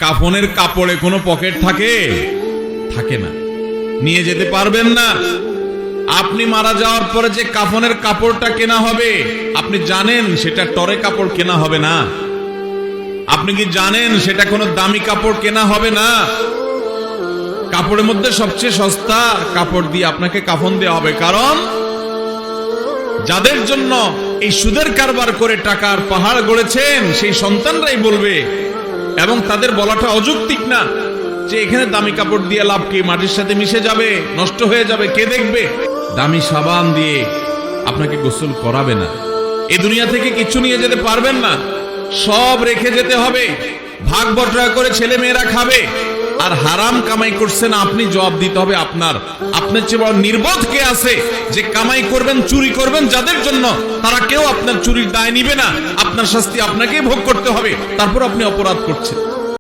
কাফনের কাপড়ে কোনো পকেট থাকে? থাকে না, নিয়ে যেতে পারবেন না। আপনি মারা যাওয়ার পরে যে কাফনের কাপড়টা কেনা হবে, আপনি জানেন সেটা টরে কাপড় কেনা হবে না? আপনি কি জানেন সেটা কোনো দামি কাপড় কেনা হবে না? কাপড়ের মধ্যে সবচেয়ে সস্তা কাপড় দিয়ে আপনাকে কাফন দেওয়া হবে। কারণ যাদের জন্য এই সুদের কারবার করে টাকার পাহাড় গড়েছেন সেই সন্তানরাই বলবে, এবং তাদের বলাটা অযৌক্তিক না, যে এখানে দামি কাপড় দিয়ে লাভ কি, মাটির সাথে মিশে যাবে, নষ্ট হয়ে যাবে, কে দেখবে? দামি সাবান দিয়ে আপনাকে গোসল করাবে না। এই দুনিয়া থেকে কিছু নিয়ে যেতে পারবেন না, সব রেখে যেতে হবে। ভাগ বটরা করে ছেলে মেয়েরা খাবে, আর হারাম কামাই করছেন আপনি, জবাব দিতে হবে আপনার। আপনার চেয়ে বড় নির্বোধ কে আছে যে কামাই করবেন, চুরি করবেন যাদের জন্য, তারা কেউ আপনার চুরির দায় নিবে না। আপনার শাস্তি আপনাকেই ভোগ করতে হবে, তারপর আপনি অপরাধ করছেন।